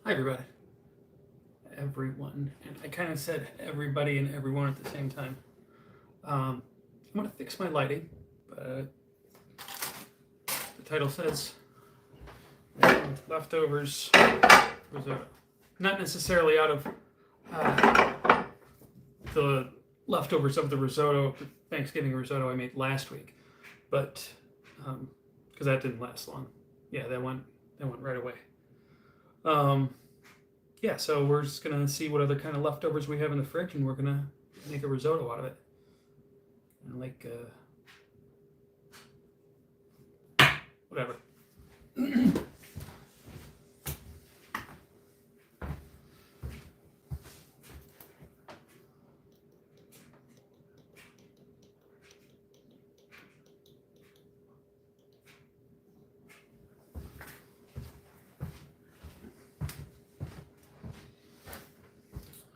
Hi everybody. Everyone. And I kind of said everybody and everyone at the same time. I'm going to fix my lighting, but the title says leftovers risotto. Not necessarily out of the leftovers of the risotto, the Thanksgiving risotto I made last week, but because that didn't last long. Yeah, that went right away. Yeah, so we're just gonna see what other kind of leftovers we have in the fridge, and we're gonna make a risotto out of it. And like whatever.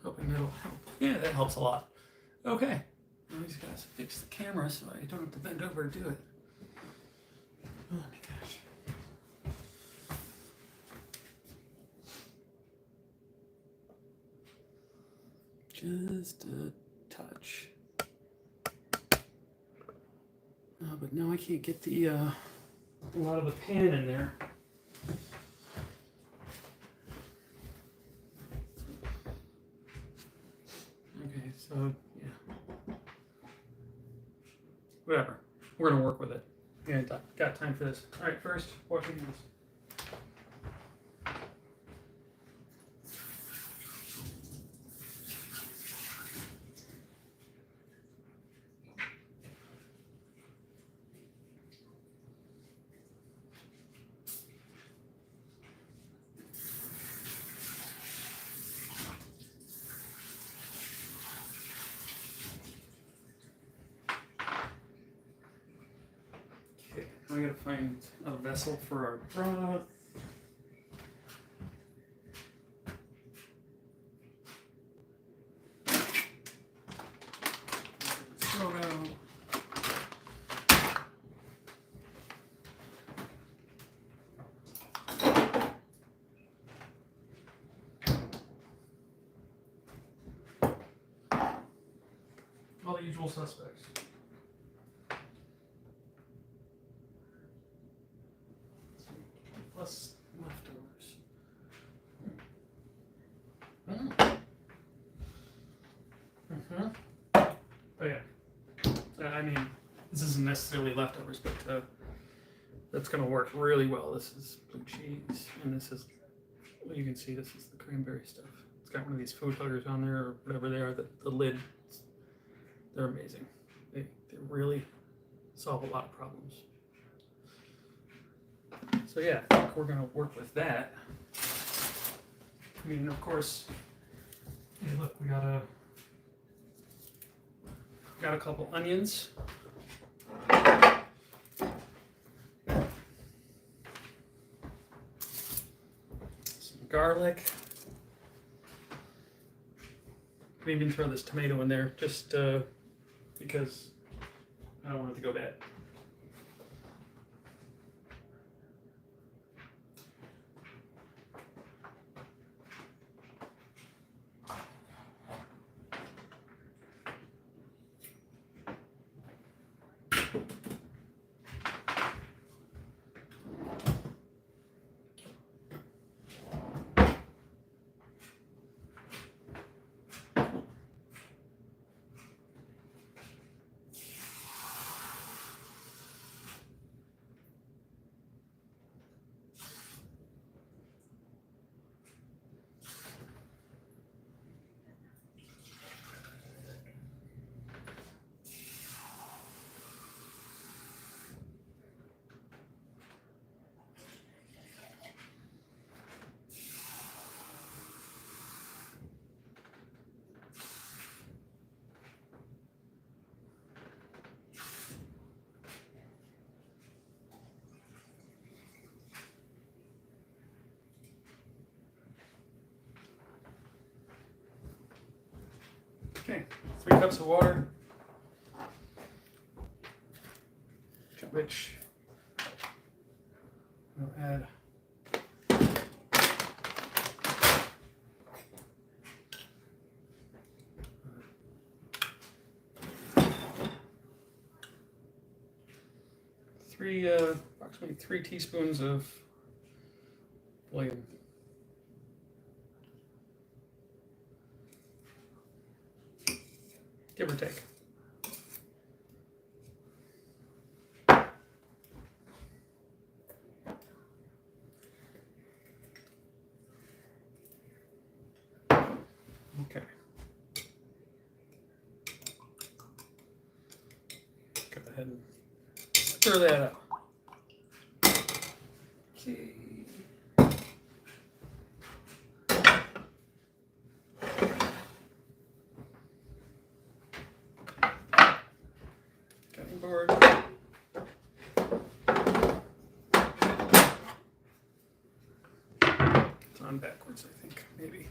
Hoping that'll help. Yeah, that helps a lot. Okay. Now these guys fix the camera so I don't have to bend over to do it. Oh my gosh. Just a touch. But now I can't get the a lot of the pan in there. Okay, so yeah. Whatever. We're gonna work with it. Yeah, got time for this. All right, first, washing hands. Okay, now I gotta find a vessel for our broth. All the usual suspects. Plus leftovers. Oh yeah. I mean, this isn't necessarily leftovers, but that's going to work really well. This is blue cheese, and this is, well, you can see this is the cranberry stuff. It's got one of these food huggers on there, or whatever they are, the lid. They're amazing. They really solve a lot of problems. So yeah, I think we're gonna work with that. I mean, of course, hey, look, we got a couple onions. Some garlic. I can even throw this tomato in there just because I don't want it to go bad. Okay, 3 cups of water, which we'll add approximately 3 teaspoons of bouillon. Give or take. Okay. Go ahead and stir that up. Okay. Cutting board. It's on backwards, I think, maybe.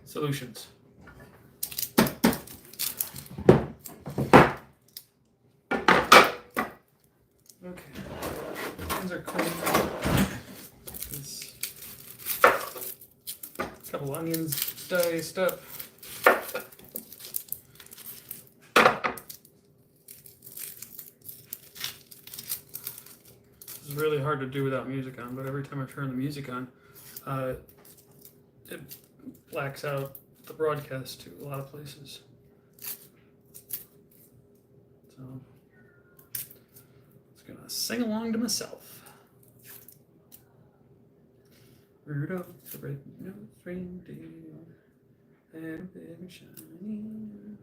Solutions. Okay, hands are clean. There's a couple onions diced up. This is really hard to do without music on, but every time I turn the music on, it blacks out the broadcast to a lot of places. So I'm just gonna sing along to myself. Rudolph the red-nosed reindeer had a very shiny nose,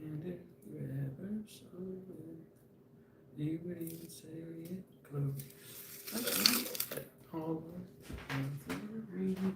and if you ever saw it, you would even say it close. I don't know that all of the reindeer.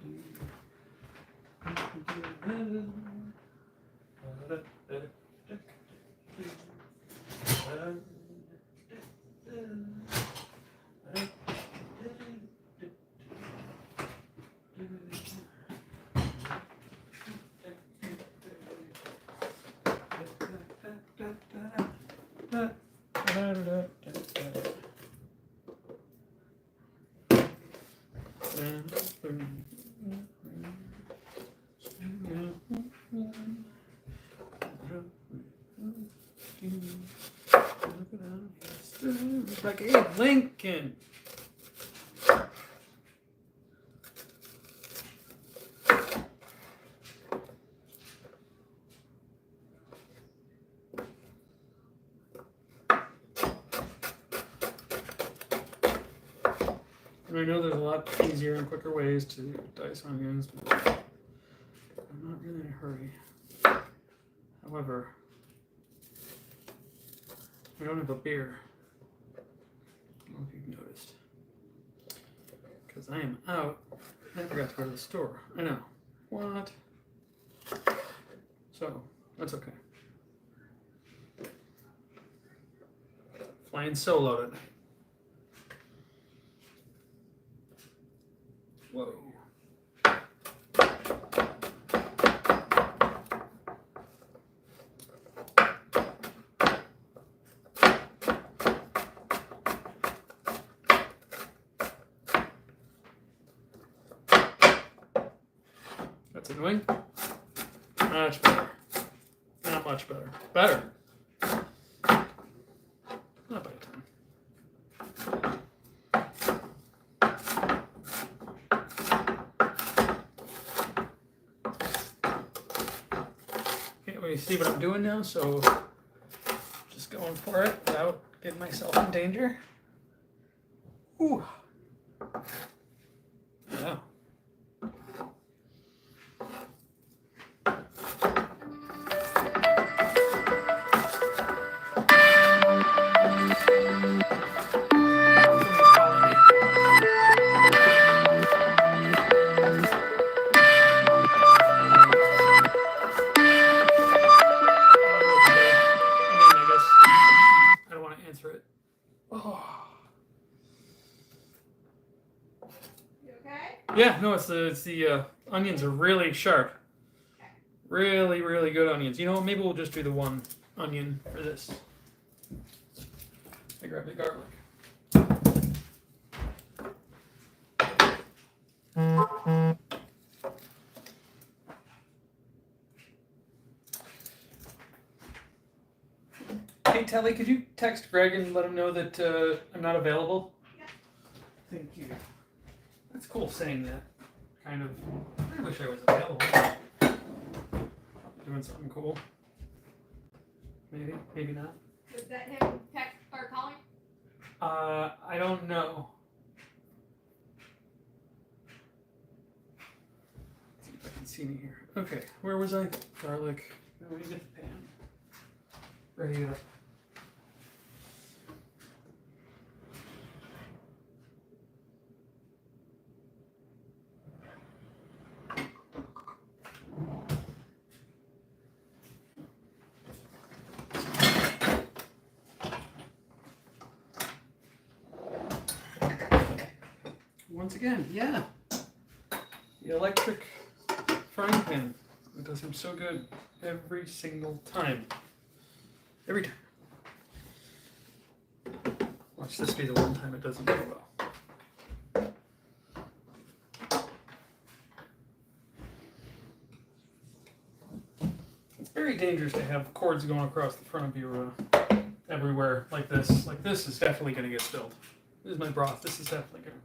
Like Abe Lincoln. And I know there's a lot easier and quicker ways to dice onions, but I'm not really in a hurry. However, I don't have a beer. I don't know if you've noticed. Because I am out. I forgot to go to the store. I know. What? So, that's okay. Flying solo tonight. Whoa. That's annoying. Much better. Not much better. Better. Not by a ton. Can't really see what I'm doing now, so just going for it without getting myself in danger. Ooh. Yeah. Answer it. Oh. You okay? Yeah, no, it's the onions are really sharp. Okay. Really, really good onions. You know what? Maybe we'll just do the one onion for this. I grabbed the garlic. Hey, Telly, could you text Greg and let him know that I'm not available? Yeah. Thank you. That's cool saying that. Kind of. I wish I was available. Doing something cool. Maybe, maybe not. Was that him text or calling? I don't know. Let's see if I can see me here. Okay, where was I? Garlic. Now we get the pan. Ready to. Once again, yeah. The electric frying pan. It does him so good every single time. Every time. Watch this be the one time it doesn't go well. It's very dangerous to have cords going across the front of you everywhere like this. Like this is definitely going to get spilled. This is my broth. This is definitely going to.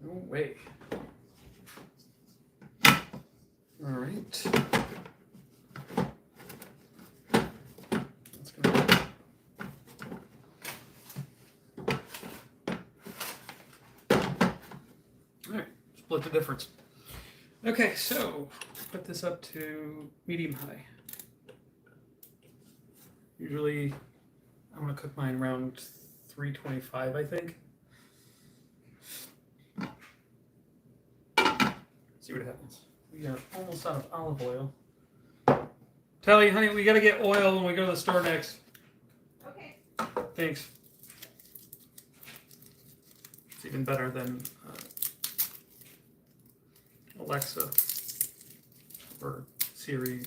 No way. All right. That's gonna work. All right. Split the difference. Okay, so put this up to medium high. Usually, I'm gonna cook mine around 325, I think. See what happens. We are almost out of olive oil. Telly, honey, we gotta get oil when we go to the store next. Okay. Thanks. It's even better than Alexa or Siri.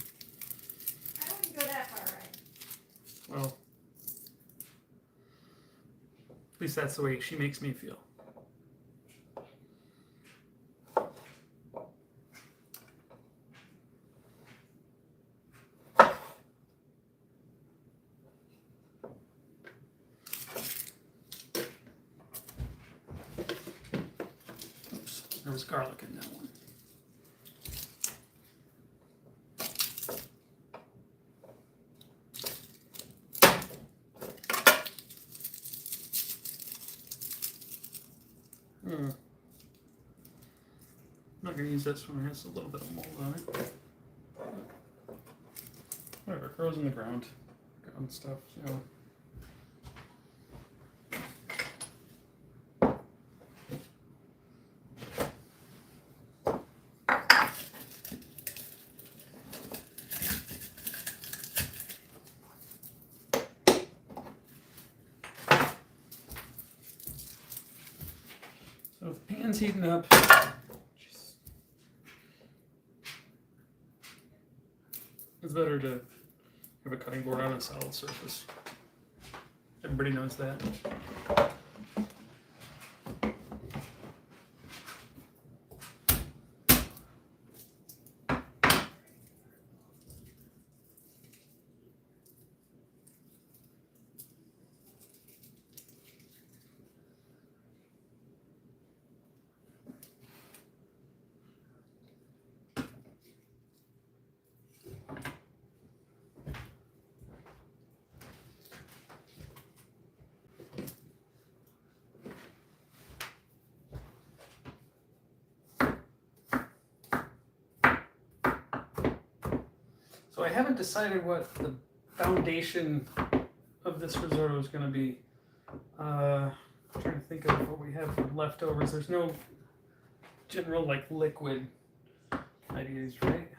I wouldn't go that far, right? Well, at least that's the way she makes me feel. There was garlic in that one. I'm not going to use this one. It has a little bit of mold on it. Whatever, it grows in the ground. Ground stuff, so. So if the pan's heating up, it's better to have a cutting board on a solid surface. Everybody knows that. So I haven't decided what the foundation of this risotto is going to be. I'm trying to think of what we have for leftovers. There's no general like liquid ideas, right?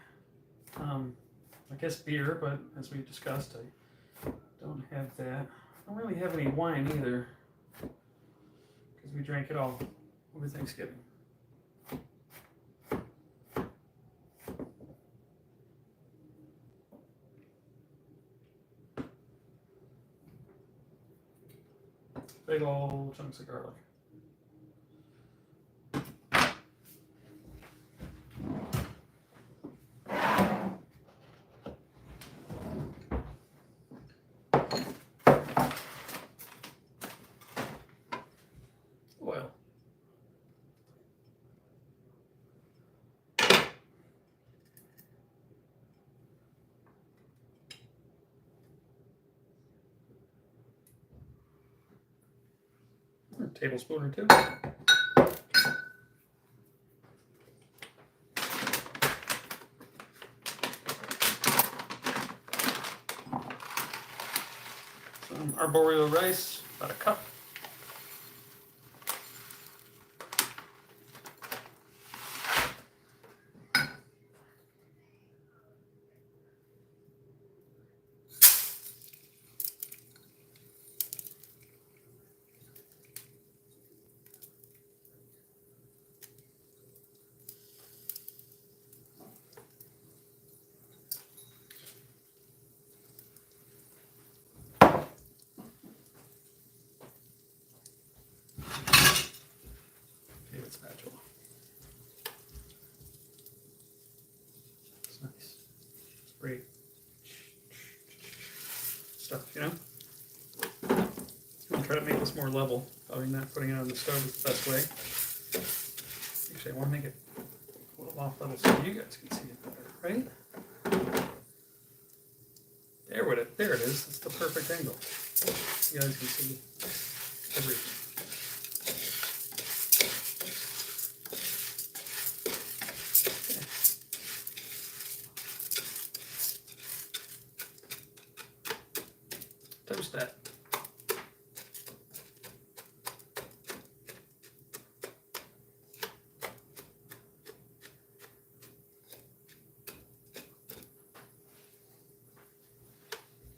I guess beer, but as we discussed, I don't have that. I don't really have any wine either, because we drank it all over Thanksgiving. Big old chunks of garlic. Oil. A tablespoon or two. Some arboreal rice, about a cup. Favorite spatula. It's nice. It's great stuff, you know? I'm gonna try to make this more level. Probably not putting it on the stove is the best way. Actually, I want to make it a little off level so you guys can see it better, right? There it is. It's the perfect angle. You guys can see everything. Okay. Toast that.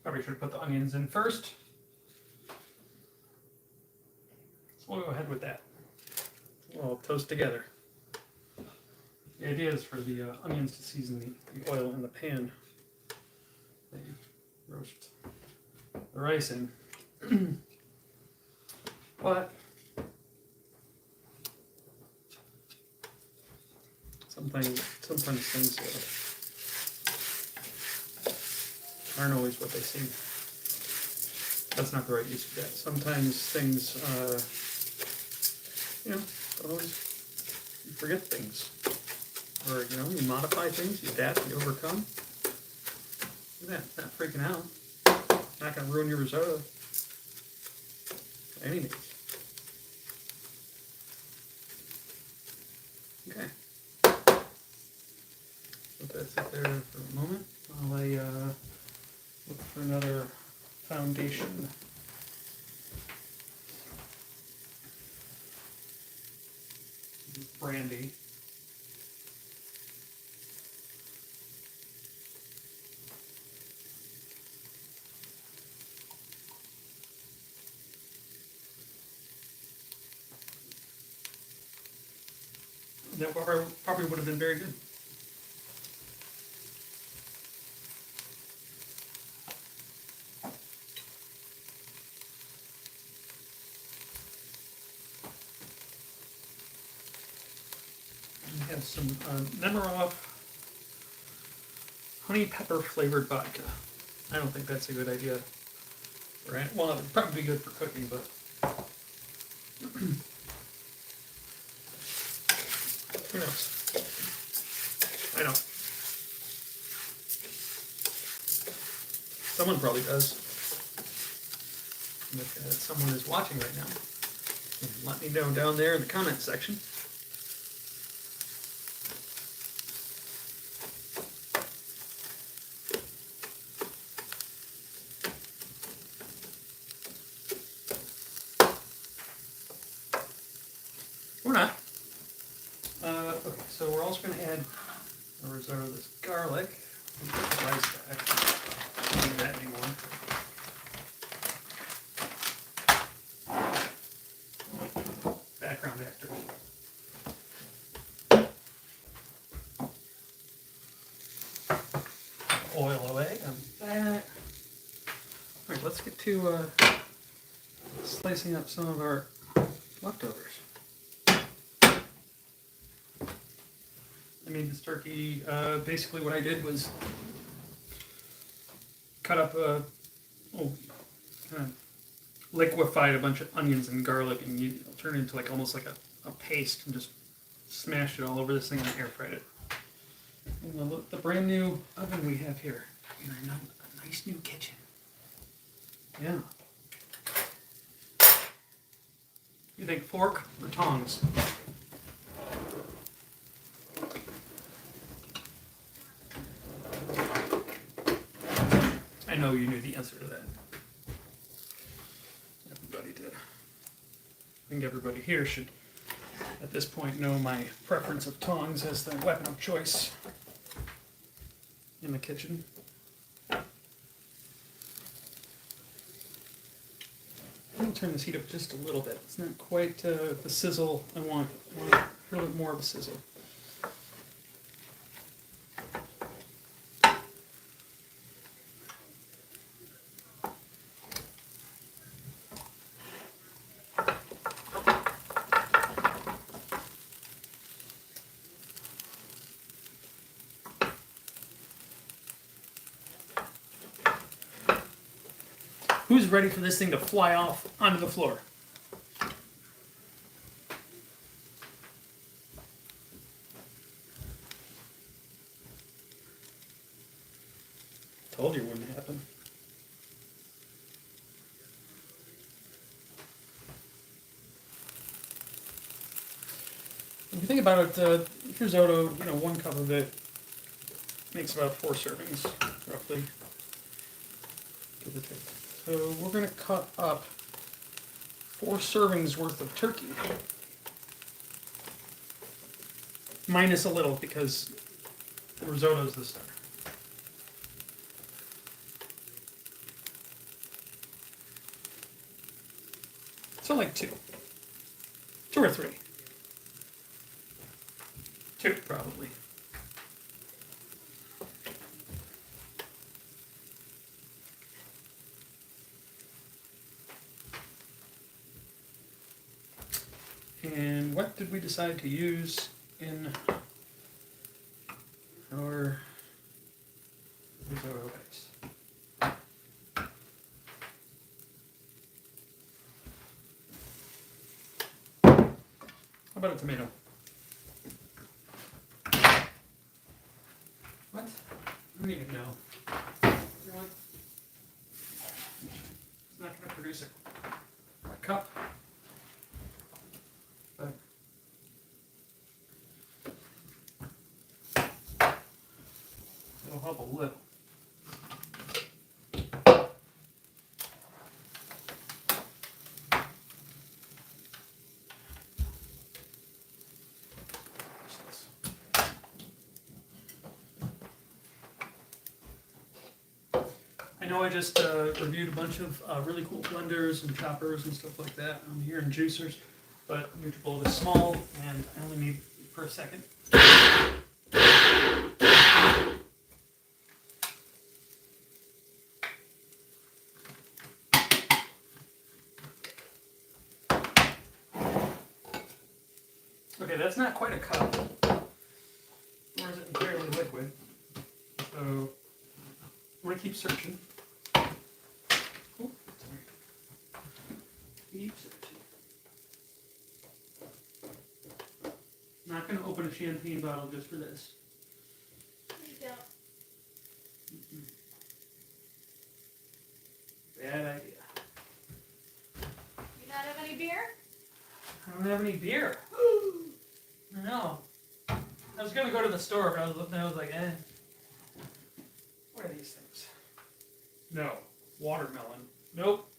Probably should have put the onions in first. So we'll go ahead with that. We'll toast together. The idea is for the onions to season the oil in the pan that you roast the rice in. But sometimes things aren't always what they seem. That's not the right use of that. Sometimes things, don't always, you forget things. Or, you modify things, you adapt, you overcome. Look at that, not freaking out. Not going to ruin your risotto. By any means. Okay. Let that sit there for a moment while I look for another foundation. Brandy. That probably would have been very good. We have some Nemiroff honey pepper flavored vodka. I don't think that's a good idea. Right? Well, it would probably be good for cooking, but who knows? I know. Someone probably does. And if someone is watching right now, let me know down there in the comment section. gonna. Okay, so we're also gonna add a risotto of this garlic. We'll put the rice back. Don't need that anymore. Background actor. Oil away. I'm back. All right, let's get to slicing up some of our leftovers. I made this turkey. Basically, what I did was cut up kind of liquefied a bunch of onions and garlic, and you turn it into like almost like a paste, and just smashed it all over this thing and air fried it. And the brand new oven we have here. In a nice new kitchen. Yeah. You think fork or tongs? I know you knew the answer to that. Everybody did. I think everybody here should, at this point, know my preference of tongs as the weapon of choice in the kitchen. I'm going to turn this heat up just a little bit. It's not quite the sizzle I want. I want a little bit more of a sizzle. Who's ready for this thing to fly off onto the floor? Told you it wouldn't happen. If you think about it, risotto, 1 cup of it makes about 4 servings, roughly. Give or take. So we're going to cut up 4 servings worth of turkey. Minus a little because the risotto is the star. So like 2. 2 or 3. 2 probably. And what did we decide to use in our risotto base? How about a tomato? What? I don't even know. You know what? It's not going to produce a cup. But it'll help a little. I know I just reviewed a bunch of really cool blenders and choppers and stuff like that. I'm here in juicers, but Nutribullet is small, and I only need for a second. Okay, that's not quite a cup, nor is it entirely liquid. So I'm gonna keep searching. Oh, sorry. Keep searching. Not gonna open a champagne bottle just for this. Please don't. Bad idea. You not have any beer? I don't have any beer. I know. I was gonna go to the store, but I was looking. I was like, eh. What are these things? No. Watermelon. Nope.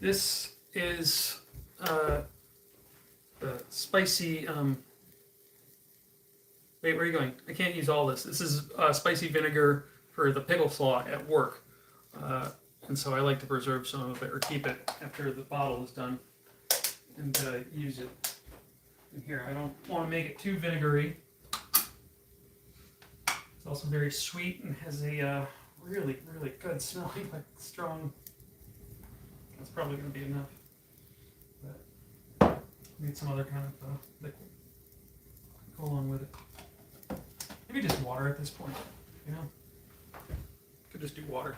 This is the spicy. Wait, where are you going? I can't use all this. This is spicy vinegar for the pickle slaw at work. And so I like to preserve some of it or keep it after the bottle is done and use it. And here, I don't want to make it too vinegary. It's also very sweet and has a really, really good smelling, like strong. That's probably going to be enough. But need some other kind of liquid to go along with it. Maybe just water at this point, you know? Could just do water.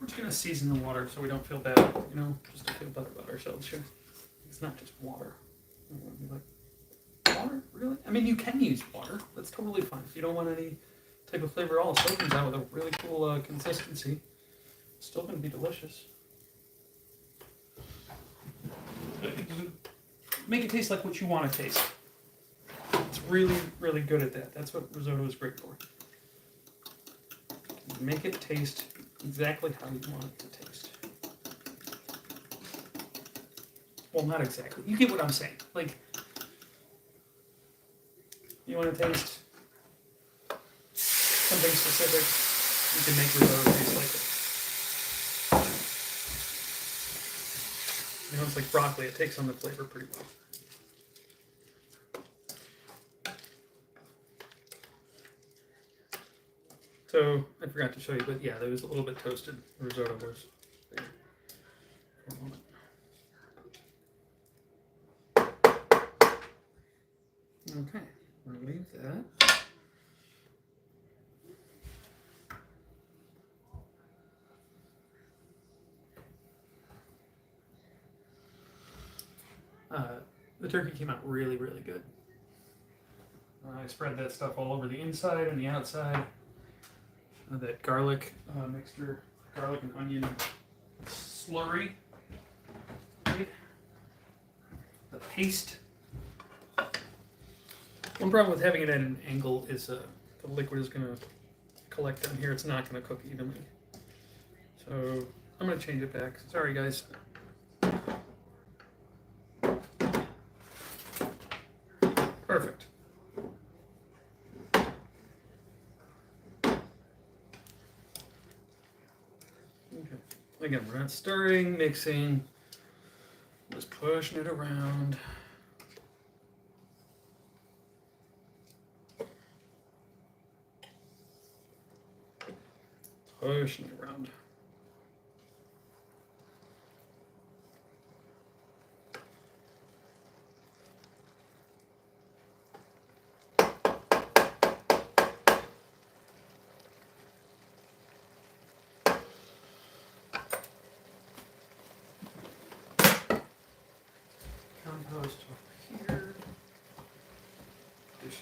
We're just gonna season the water so we don't feel bad, you know, just to feel better about ourselves here. It's not just water. I don't want to be like, water? Really? I mean, you can use water. That's totally fine. If you don't want any type of flavor at all, it still comes out with a really cool consistency. It's still gonna be delicious. Make it taste like what you want to taste. It's really, really good at that. That's what risotto is great for. Make it taste exactly how you want it to taste. Well, not exactly. You get what I'm saying. Like, you want to taste something specific, you can make risotto taste like it. You know, it's like broccoli. It takes on the flavor pretty well. So, I forgot to show you, but yeah, there was a little bit toasted. The risotto was there for a moment. Okay, we're going to leave that. The turkey came out really, really good. I spread that stuff all over the inside and the outside. That garlic mixture, garlic and onion slurry. Right? The paste. One problem with having it at an angle is the liquid is going to collect down here. It's not going to cook evenly. So I'm going to change it back. Sorry, guys. Perfect. Okay. Again, we're not stirring, mixing, just pushing it around. Pushing it around. Compost over here. Dishes.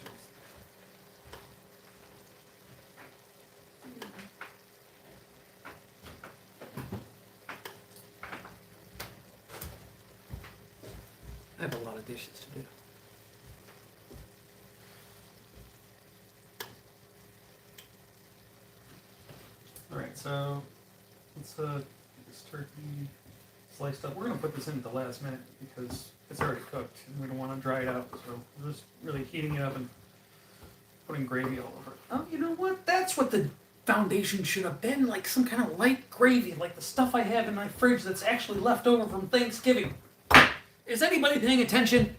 I have a lot of dishes to do. All right, so let's get this turkey sliced up. We're gonna put this in at the last minute because it's already cooked and we don't want to dry it out. So we're just really heating it up and putting gravy all over it. Oh, you know what? That's what the foundation should have been, like some kind of light gravy, like the stuff I have in my fridge that's actually left over from Thanksgiving. Is anybody paying attention?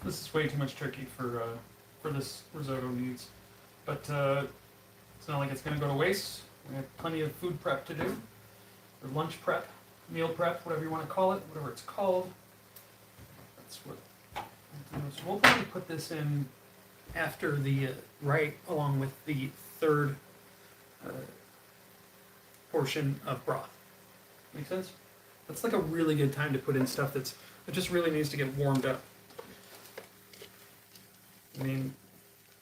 This is way too much turkey for this risotto needs, but it's not like it's going to go to waste. We have plenty of food prep to do, or lunch prep, meal prep, whatever you want to call it, whatever it's called. That's what I do So we'll probably put this in after the right along with the third portion of broth. Make sense? That's like a really good time to put in stuff that just really needs to get warmed up. I mean,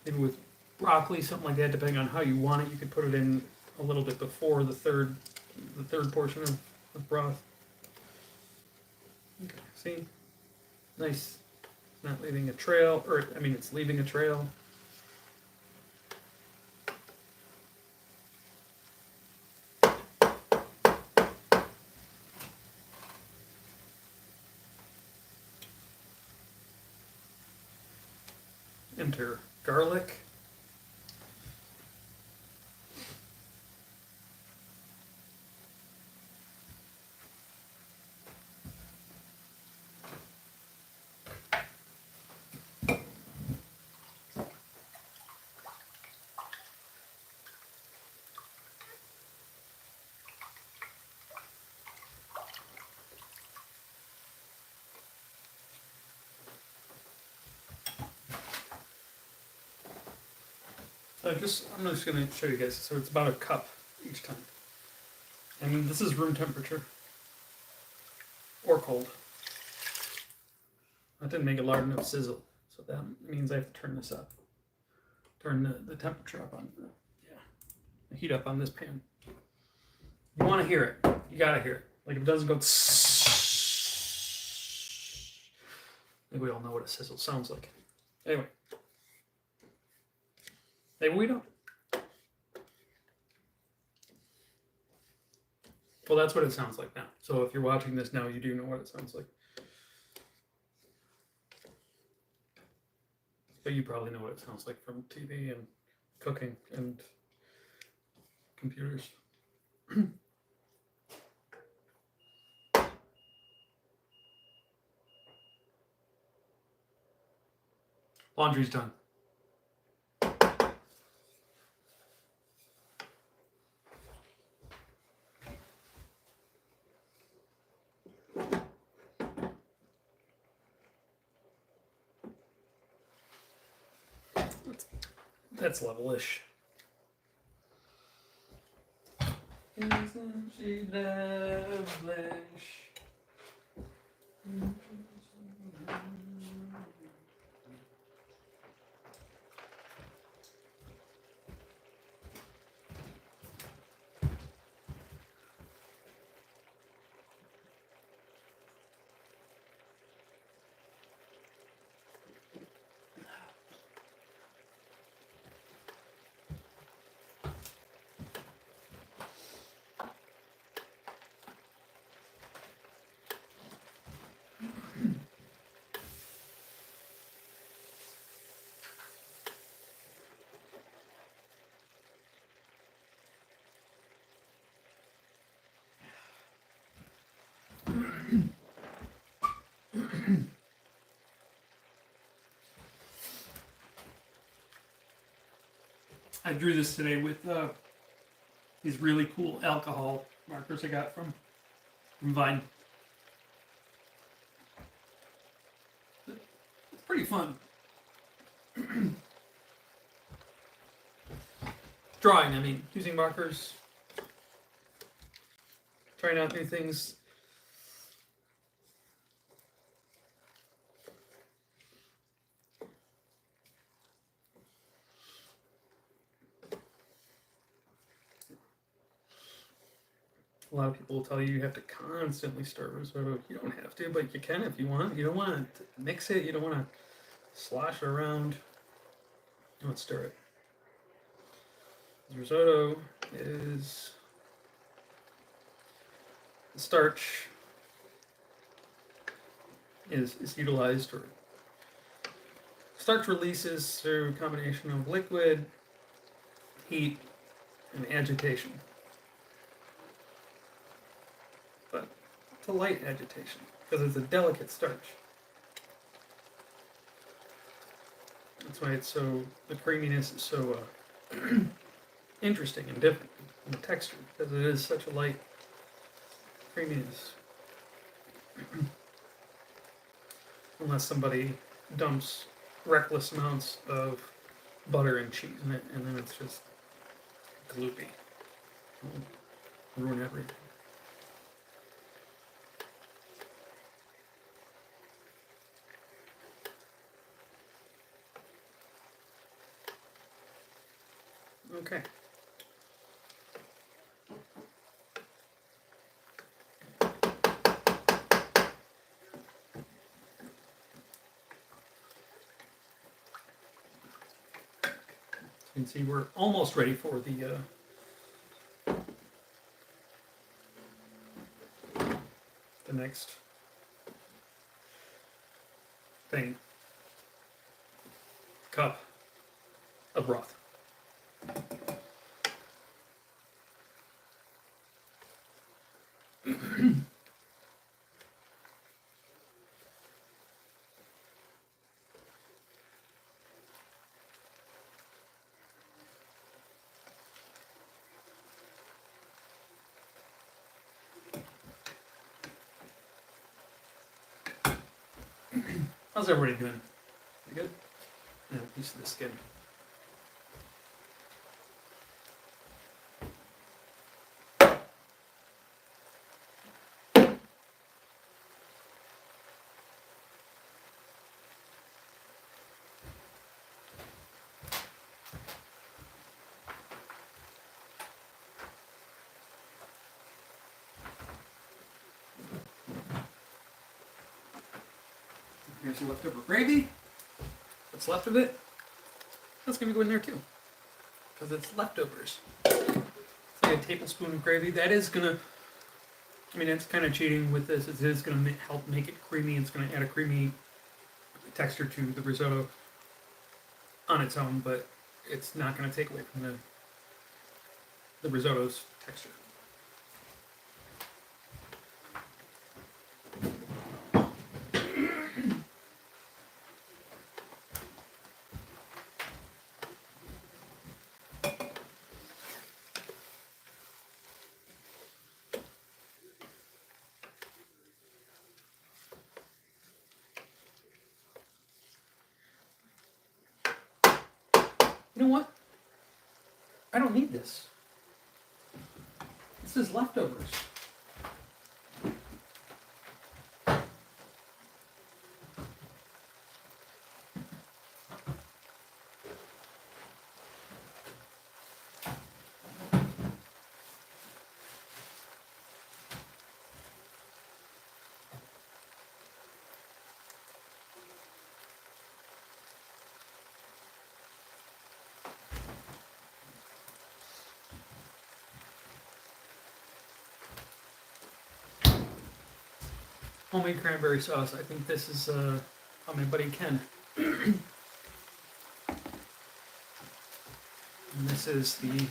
maybe with broccoli, something like that, depending on how you want it, you could put it in a little bit before the third portion of broth. Okay, see? Nice. Not leaving a trail, or I mean, it's leaving a trail. Enter garlic. I'm just going to show you guys. So it's about a cup each time. And this is room temperature. Or cold. That didn't make a large enough sizzle. So that means I have to turn this up. Turn the temperature up on the heat up on this pan. You want to hear it. You got to hear it. Like if it doesn't go I think we all know what a sizzle sounds like. Anyway. Maybe we don't. Well, that's what it sounds like now. So if you're watching this now, you do know what it sounds like. But you probably know what it sounds like from TV and cooking and computers. Laundry's done. That's level-ish. Isn't she devilish? I drew this today with these really cool alcohol markers I got from Vine. It's pretty fun. Drawing, I mean, using markers, trying out new things. A lot of people will tell you have to constantly stir risotto. You don't have to, but you can if you want. You don't want to mix it. You don't want to slosh it around. Let's stir it. Risotto is the starch is utilized, or starch releases through a combination of liquid, heat, and agitation. But it's a light agitation because it's a delicate starch. That's why it's so, the creaminess is so interesting and different in the texture, because it is such a light creaminess. Unless somebody dumps reckless amounts of butter and cheese in it, and then it's just gloopy. It'll ruin everything. Okay. You can see we're almost ready for the next thing. Cup of broth. How's everybody doing? You good? Yeah, a piece of the skin. Here's some leftover gravy. What's left of it? That's gonna go in there too, because it's leftovers. It's like a tablespoon of gravy. That is gonna. I mean, it's kind of cheating with this. It is gonna help make it creamy. It's gonna add a creamy texture to the risotto on its own, but it's not gonna take away from the risotto's texture. You know what? I don't need this. This is leftovers. Homemade cranberry sauce. I think this is how my buddy Ken. And this is the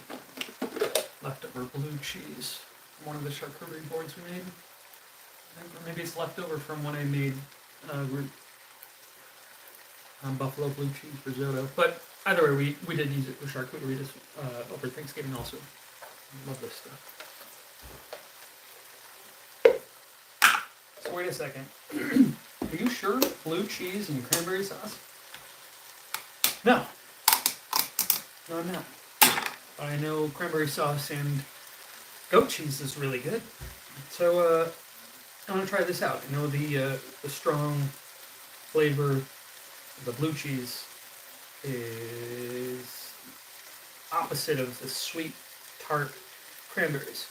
leftover blue cheese from one of the charcuterie boards we made. I think, or maybe it's leftover from when I made buffalo blue cheese risotto. But either way, we did use it for charcuterie this, over Thanksgiving also. Love this stuff. So wait a second. Are you sure blue cheese and cranberry sauce? No. No, I'm not. But I know cranberry sauce and goat cheese is really good. So I'm gonna try this out. I know the strong flavor of the blue cheese is opposite of the sweet, tart cranberries.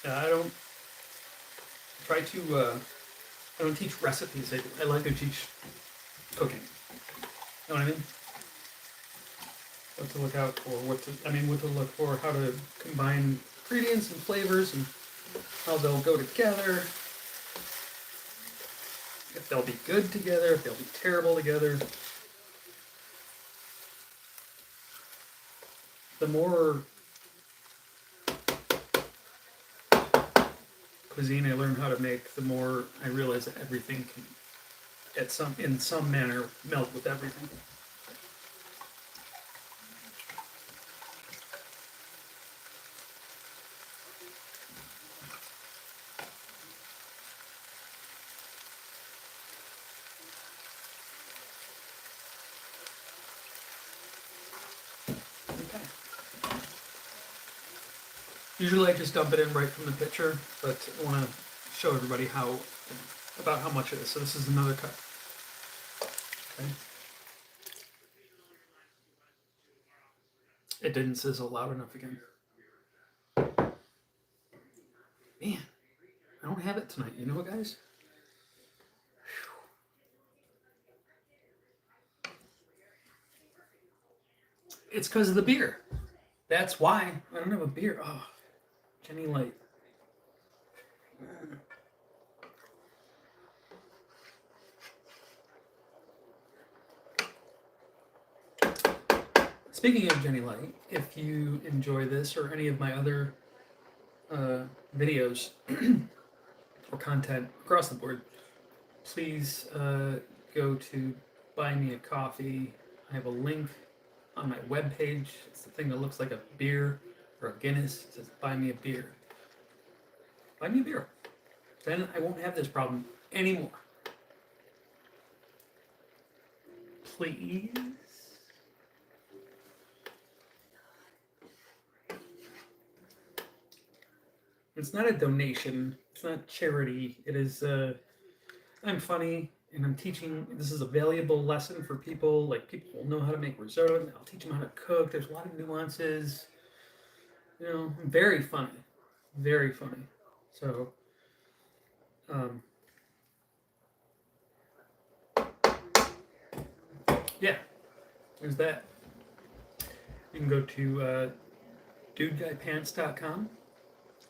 I don't try to. I don't teach recipes. I like to teach cooking. You know what I mean? What to look out for. What to look for. How to combine ingredients and flavors and how they'll go together. If they'll be good together. If they'll be terrible together. The more cuisine I learn how to make, the more I realize that everything can, in some manner, melt with everything. Usually I just dump it in right from the pitcher, but I want to show everybody about how much it is. So this is another cup. Okay. It didn't sizzle loud enough again. Man, I don't have it tonight. You know, guys? It's because of the beer. That's why I don't have a beer. Oh, Jenny Light. Speaking of Jenny Light, if you enjoy this or any of my other videos or content across the board, please go to Buy Me a Coffee. I have a link on my webpage. It's the thing that looks like a beer or a Guinness. It says Buy Me a Beer. Buy me a beer. Then I won't have this problem anymore. Please. It's not a donation. It's not charity. It is, I'm funny and I'm teaching. This is a valuable lesson for people. Like, people will know how to make risotto. And I'll teach them how to cook. There's a lot of nuances. You know, very funny. Very funny. So, yeah, there's that. You can go to dudeguypants.com,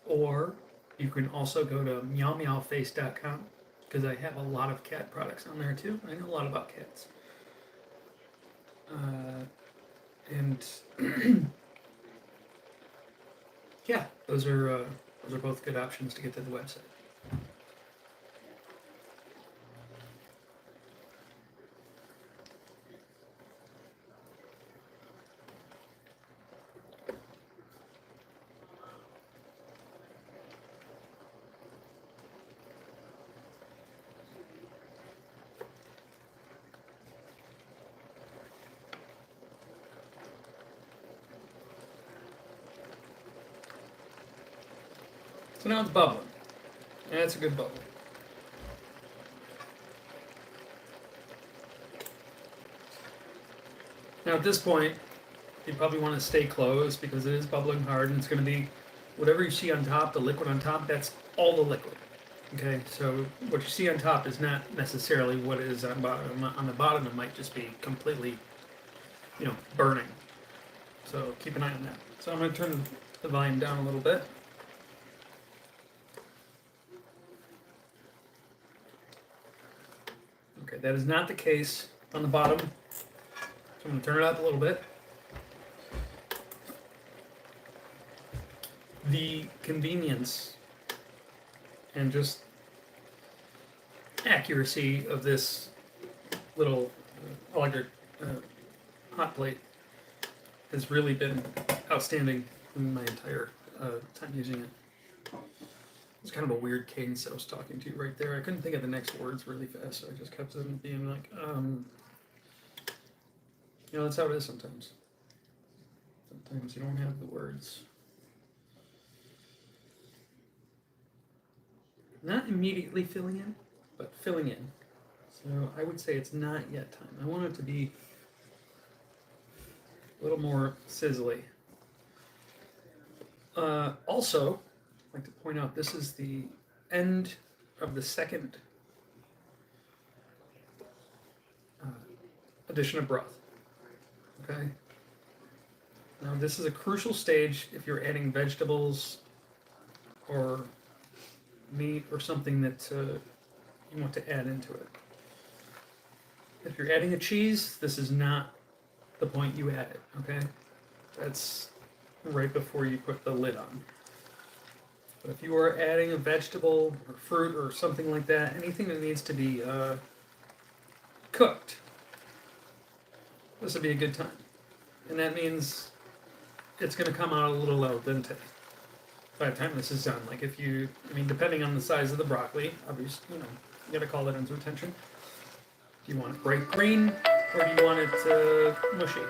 or you can also go to meowmeowface.com, because I have a lot of cat products on there too. I know a lot about cats. And yeah, those are both good options to get to the website. So now it's bubbling. That's a good bubble. Now at this point, you probably want to stay closed because it is bubbling hard, and it's going to be whatever you see on top, the liquid on top, that's all the liquid. Okay, so what you see on top is not necessarily what is on bottom. On the bottom, it might just be completely, burning. So keep an eye on that. So I'm going to turn the volume down a little bit. Okay, that is not the case on the bottom. So I'm going to turn it up a little bit. The convenience and just accuracy of this little electric hot plate has really been outstanding in my entire time using it. It's kind of a weird cadence that I was talking to you right there. I couldn't think of the next words really fast, so I just kept on being like, that's how it is sometimes. Sometimes you don't have the words. Not immediately filling in, but filling in. So I would say it's not yet time. I want it to be a little more sizzly. Also, I'd like to point out this is the end of the second addition of broth. Okay? Now this is a crucial stage if you're adding vegetables or meat or something that you want to add into it. If you're adding a cheese, this is not the point you add it, okay? That's right before you put the lid on. But if you are adding a vegetable or fruit or something like that, anything that needs to be cooked, this would be a good time. And that means it's going to come out a little al dente by the time this is done. Like depending on the size of the broccoli, obviously, you gotta call that into attention. Do you want it bright green or do you want it mushy?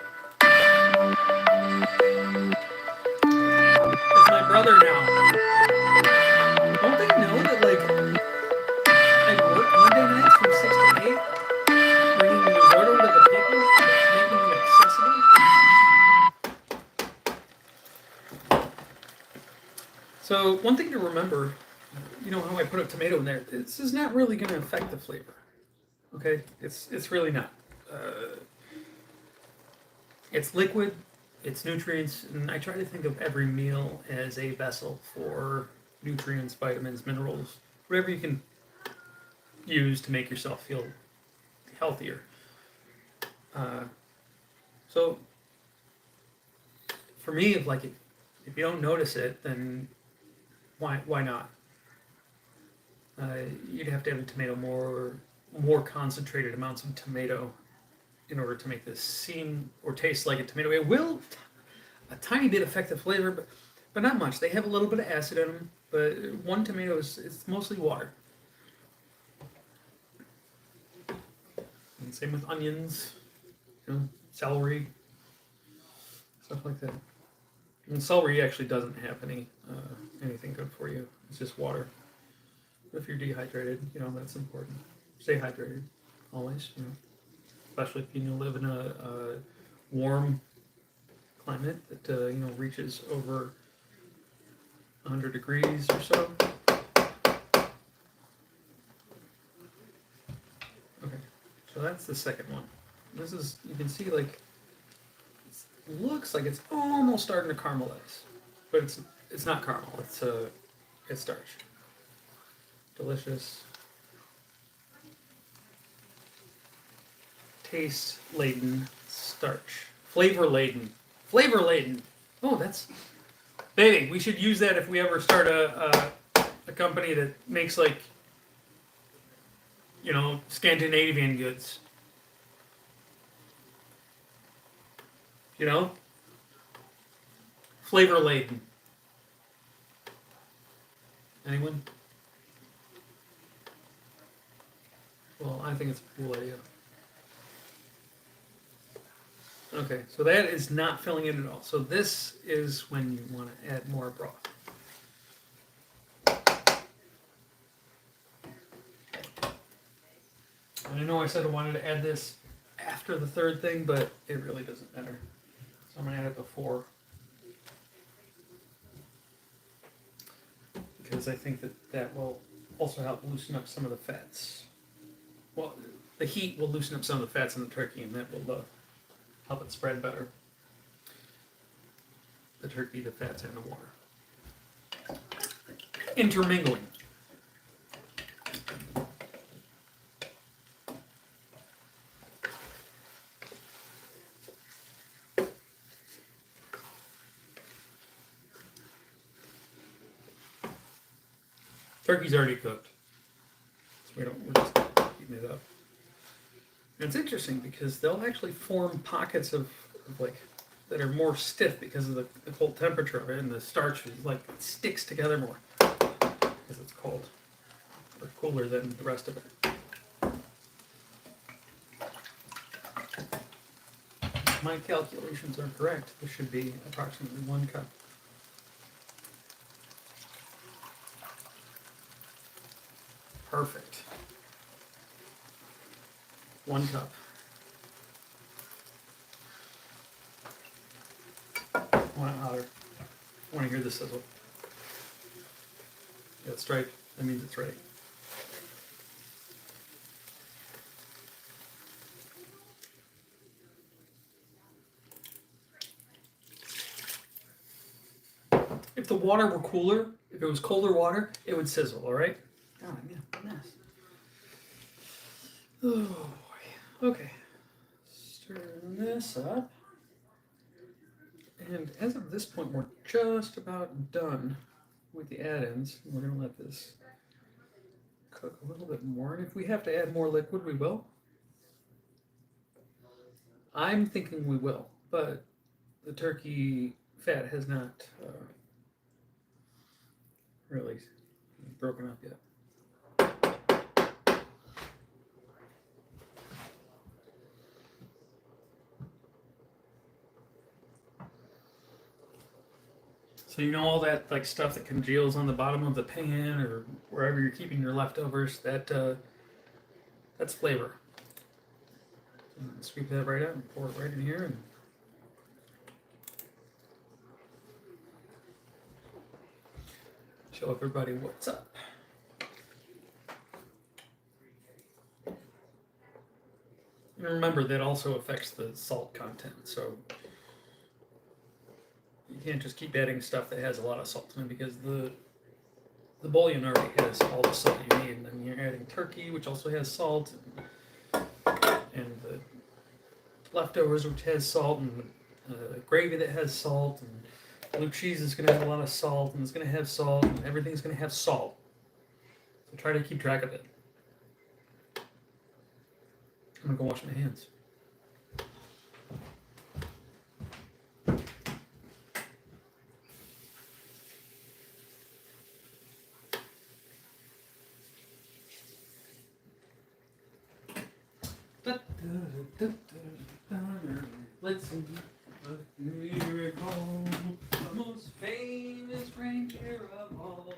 If my brother now. Don't they know that, like, I work Monday nights from 6 to 8, bringing risotto to the people, making it accessible? So one thing to remember, you know how I put a tomato in there, this is not really going to affect the flavor. Okay? It's really not. It's liquid, it's nutrients, and I try to think of every meal as a vessel for nutrients, vitamins, minerals, whatever you can use to make yourself feel healthier. So for me, if you don't notice it, then why not? You'd have to have a tomato more concentrated amounts of tomato in order to make this seem or taste like a tomato. It will a tiny bit affect the flavor, but not much. They have a little bit of acid in them, but one tomato it's mostly water. And same with onions, celery, stuff like that. And celery actually doesn't have anything good for you. It's just water. But if you're dehydrated, that's important. Stay hydrated, always. Especially if you live in a warm climate that reaches over 100 degrees or so. Okay, so that's the second one. This is, you can see, like, it looks like it's almost starting to caramelize, but it's not caramel. It's starch. Delicious. Taste laden starch. Flavor laden. Flavor laden. Oh, that's baby. We should use that if we ever start a company that makes, like, Scandinavian goods. Flavor laden. Anyone? Well, I think it's a cool idea. Okay, so that is not filling it at all. So this is when you want to add more broth. And I know I said I wanted to add this after the third thing, but it really doesn't matter. So I'm going to add it before. Because I think that will also help loosen up some of the fats. Well, the heat will loosen up some of the fats in the turkey, and that will help it spread better. The turkey, the fats, and the water. Intermingling. Turkey's already cooked, so we're just heating it up. And it's interesting because they'll actually form pockets of that are more stiff because of the cold temperature of it, and the starch is it sticks together more because it's cold or cooler than the rest of it. If my calculations are correct, this should be approximately 1 cup. Perfect. 1 cup. I want it hotter. I want to hear the sizzle. Yeah, it's straight. That means it's ready. If the water were cooler, if it was colder water, it would sizzle, all right? God, yeah, mess. Oh, boy. Okay. Stir this up. And as of this point, we're just about done with the add-ins. We're going to let this cook a little bit more. And if we have to add more liquid, we will. I'm thinking we will, but the turkey fat has not really broken up yet. So you know all that like stuff that congeals on the bottom of the pan or wherever you're keeping your leftovers. That's flavor. Scoop that right out and pour it right in here and show everybody what's up. And remember that also affects the salt content. So you can't just keep adding stuff that has a lot of salt in it because the bouillon already has all the salt you need. And then you're adding turkey, which also has salt, and the leftovers, which has salt, and gravy that has salt, and blue cheese is going to have a lot of salt, and it's going to have salt, and everything's going to have salt. So try to keep track of it. I'm going to go wash my hands. Let's see. Here it goes, the most famous reindeer of all.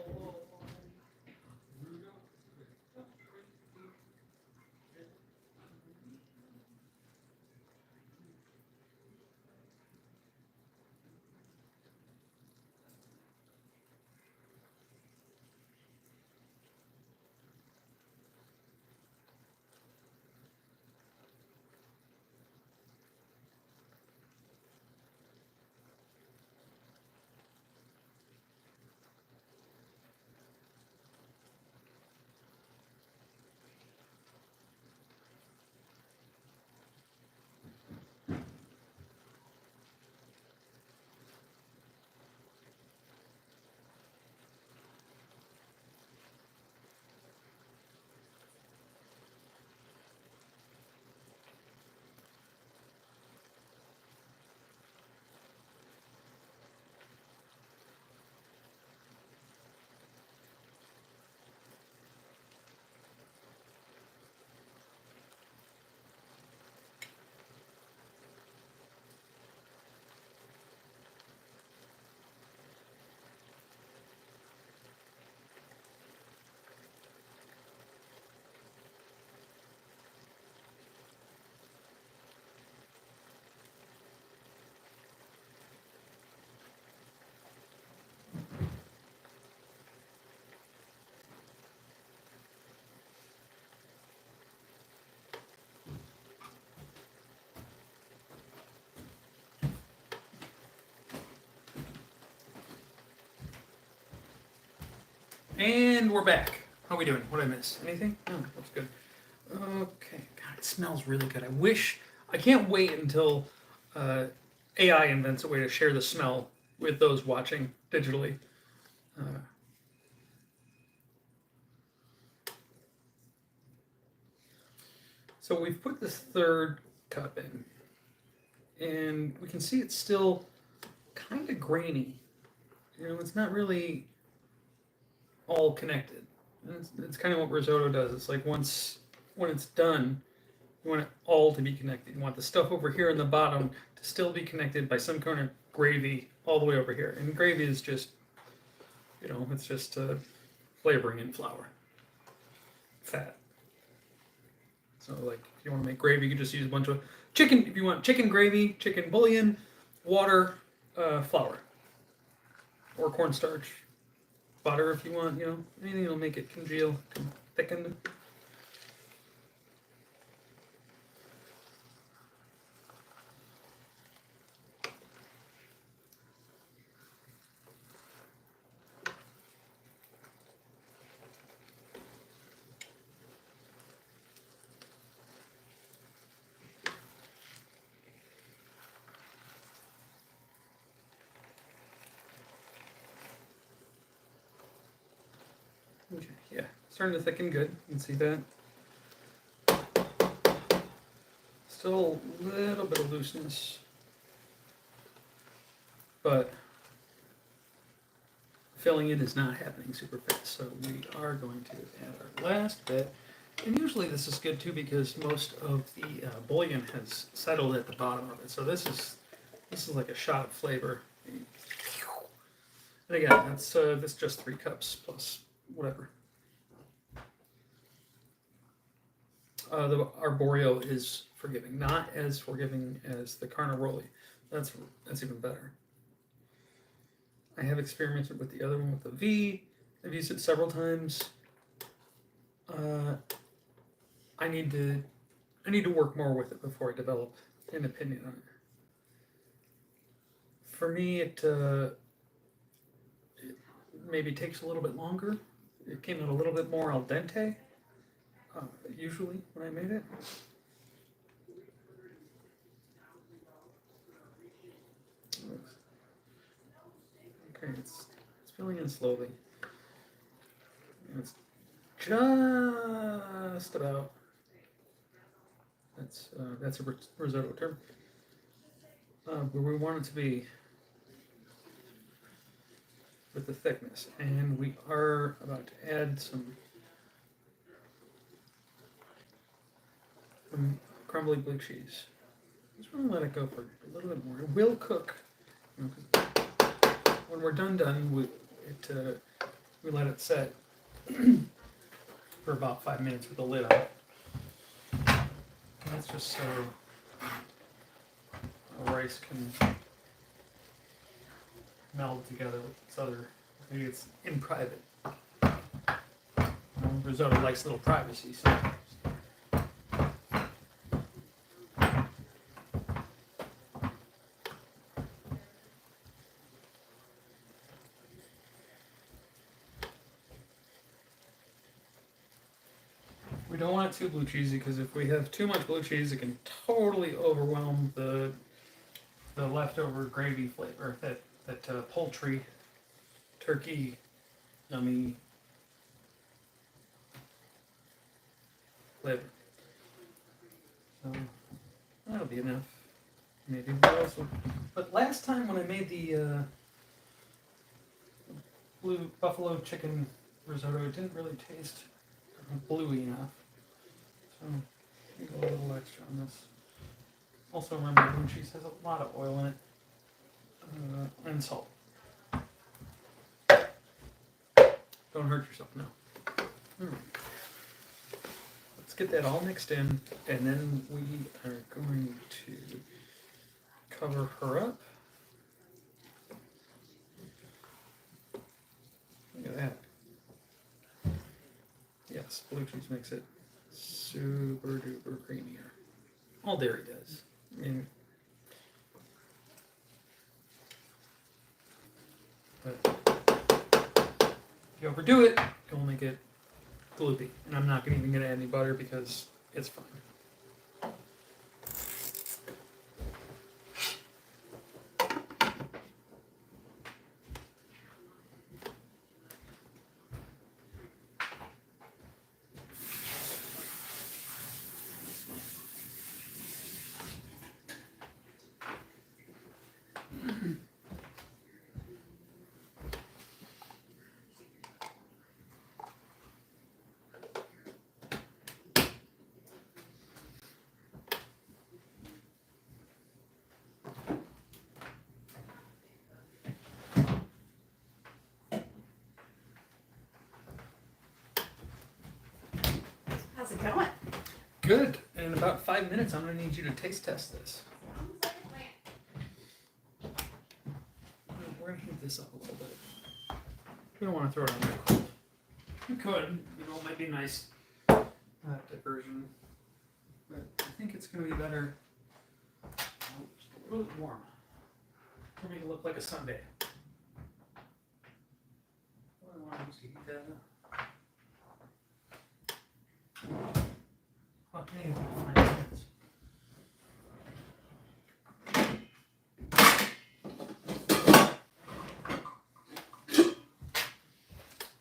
And we're back. How are we doing? What did I miss? Anything? No, that's good. Okay. God, it smells really good. I can't wait until AI invents a way to share the smell with those watching digitally. Uh, so we've put this third cup in, and we can see it's still kind of grainy. You know, it's not really all connected. It's kind of what risotto does. It's like when it's done, you want it all to be connected. You want the stuff over here in the bottom to still be connected by some kind of gravy all the way over here. And gravy is just, it's just flavoring in flour, fat. So like if you want to make gravy, you can just use a bunch of chicken. If you want chicken gravy, chicken bouillon, water, flour, or cornstarch. Butter if you want, anything that'll make it congeal, thicken. Okay, yeah, starting to thicken good. You can see that. Still a little bit of looseness, but filling in is not happening super fast. So we are going to add our last bit. And usually this is good too because most of the bouillon has settled at the bottom of it. So this is like a shot of flavor. And again, that's just 3 cups plus whatever. The arborio is forgiving, not as forgiving as the carnaroli. That's even better. I have experimented with the other one with the V. I've used it several times. I need to work more with it before I develop an opinion on it. For me, it maybe takes a little bit longer. It came out a little bit more al dente, usually when I made it. Okay, it's filling in slowly. And it's just about. That's a risotto term. But we want it to be with the thickness, and we are about to add some crumbly blue cheese. Just want to let it go for a little bit more. It will cook. You know, 'cause when we're done, we let it set for about 5 minutes with the lid on. And that's just so the rice can meld together with its other. Maybe it's in private. Risotto likes a little privacy, so. We don't want it too blue cheesy, because if we have too much blue cheese, it can totally overwhelm the leftover gravy flavor, that poultry, turkey, yummy flavor. So that'll be enough. Maybe but last time when I made the blue buffalo chicken risotto, it didn't really taste bluey enough. So maybe a little extra on this. Also remember, blue cheese has a lot of oil in it, and salt. Don't hurt yourself now. Let's get that all mixed in, and then we are going to cover her up. Look at that. Yes, blue cheese makes it super duper creamier. All dairy does. I mean, but if you overdo it, you'll make it gloopy. And I'm not going to even get any butter because it's fine. How's it going? Good. In about 5 minutes, I'm going to need you to taste test this. We're going to heat this up a little bit. We don't want to throw it on there cold. You could. It might be nice diversion. But I think it's going to be better just a little bit warm. For me to look like a sundae. What I want to heat that up. Okay, 5 minutes.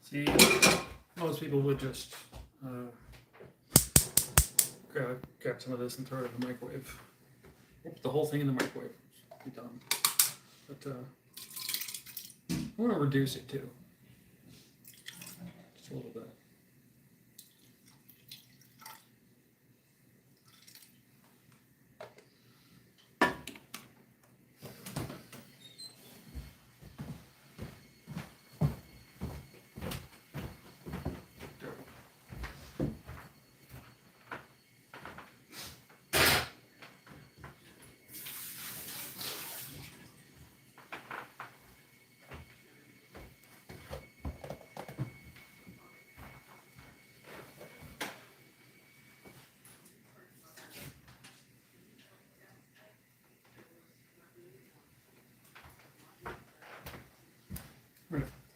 See, most people would just grab some of this and throw it in the microwave. Put the whole thing in the microwave. Be done. But I want to reduce it too. Just a little bit.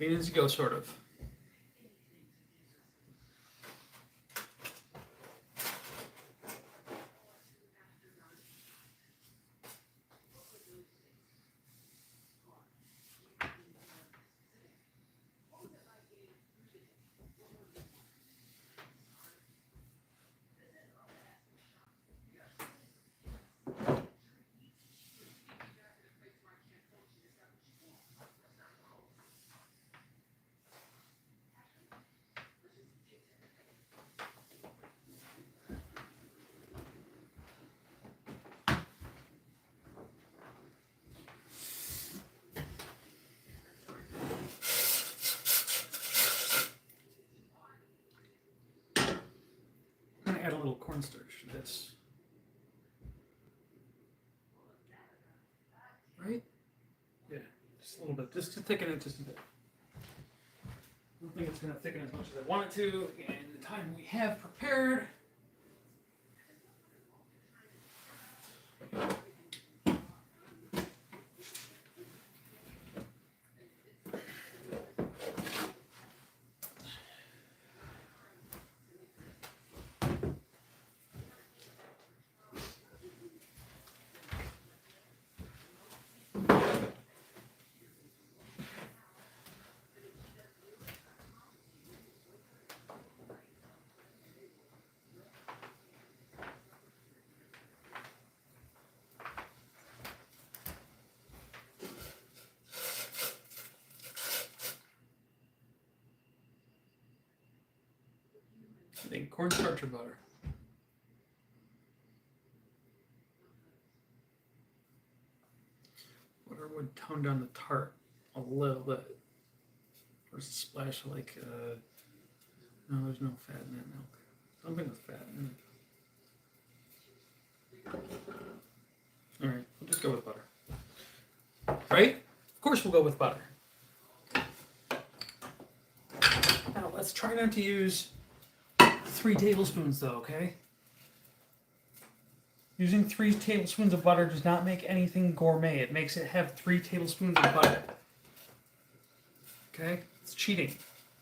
Clean as you go, sort of. I'm gonna add a little cornstarch to this. Right? Yeah, just a little bit, just to thicken it just a bit. I don't think it's gonna thicken as much as I want it to, and the time we have prepared. I think cornstarch or butter. Butter would tone down the tart a little bit. There's a splash of like, no, there's no fat in that milk. Something with fat in it. Alright, we'll just go with butter. Right? Of course we'll go with butter. Now let's try not to use 3 tablespoons though, okay? Using 3 tablespoons of butter does not make anything gourmet. It makes it have 3 tablespoons of butter. Okay? It's cheating.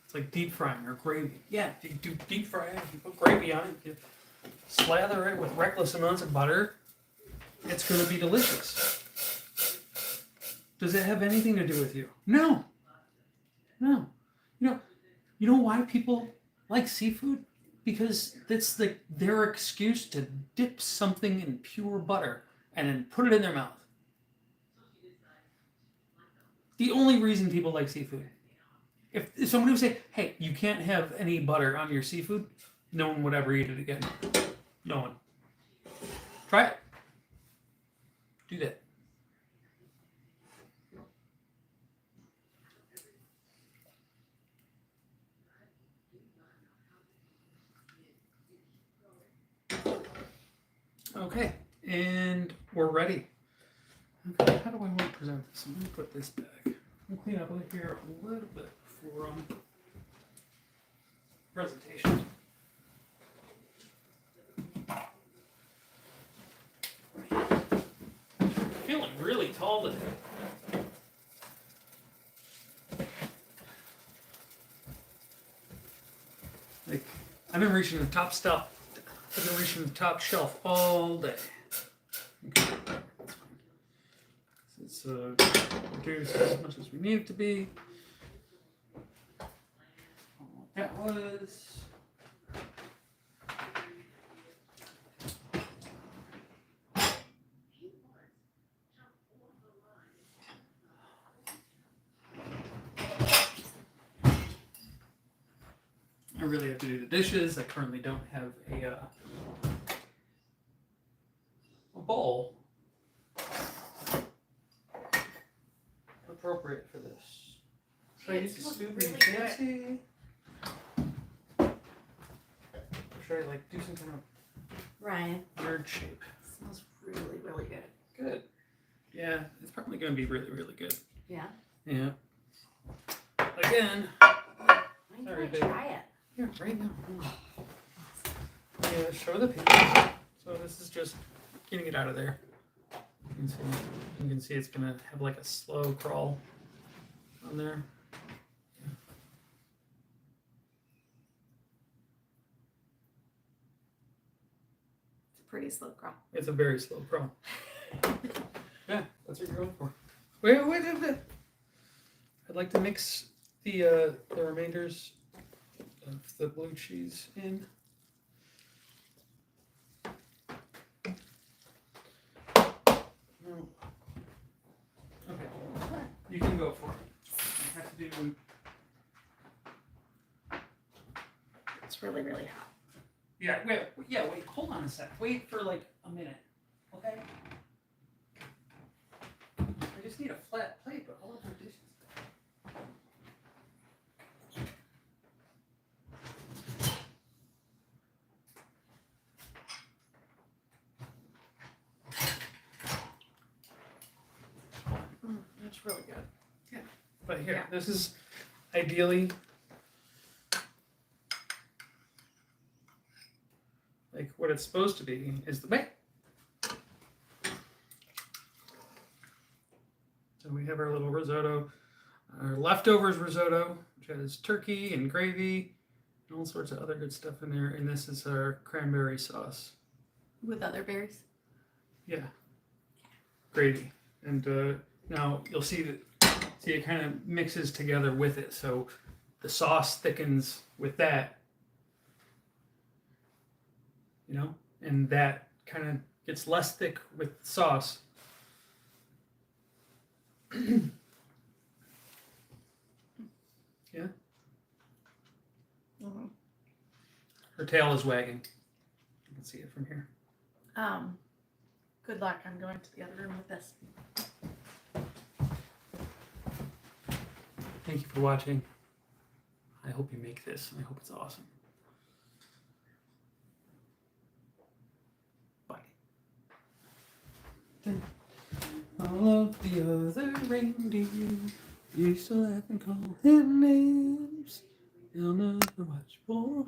It's like deep frying or gravy. Yeah, if you do deep fry it, if you put gravy on it, you slather it with reckless amounts of butter, it's going to be delicious. Does it have anything to do with you? No. No. You know why people like seafood? Because it's their excuse to dip something in pure butter and then put it in their mouth. The only reason people like seafood. If somebody would say, hey, you can't have any butter on your seafood, no one would ever eat it again. No one. Try it. Do that. Okay, and we're ready. Okay, how do I want to present this? I'm going to put this back. I'll clean up here a little bit for presentation. Feeling really tall today. Like, I've been reaching the top stuff. I've been reaching the top shelf all day. Okay, that's fine. It's reduced as much as we need it to be. That was. I really have to do the dishes. I currently don't have a bowl appropriate for this. So I use the super fancy. Should I like do some kind of Ryan, weird shape? it smells really, really good. Good. Yeah, it's probably going to be really, really good. Yeah. Yeah. Again. Why don't Sorry, you babe. try it? Yeah, right now. Yeah, show the people. So this is just getting it out of there. You can see it's gonna have like a slow crawl on there. pretty slow crawl. It's a very slow crawl. Yeah, that's what you're going for. Wait. I'd like to mix the remainders of the blue cheese in. No. Okay, you can go for it. I have to do. It's really, really hot. Yeah, wait. Hold on a sec. Wait for like a minute, okay? I just need a flat plate, but all of our dishes. That's really good. Yeah. But here, Yeah. this is ideally like what it's supposed to be is the way. So we have our little risotto, our leftovers risotto, which has turkey and gravy and all sorts of other good stuff in there. And this is our cranberry sauce. With other berries? Yeah. Gravy. And now you'll see that it kind of mixes together with it. So the sauce thickens with that. You know? And that kind of gets less thick with sauce. Yeah? Mm-hmm. Her tail is wagging. You can see it from here. Good luck. I'm going to the other room with this. Thank you for watching. I hope you make this. I hope it's awesome. Bye. All of the other reindeer used to laugh and call him names. They'll never watch for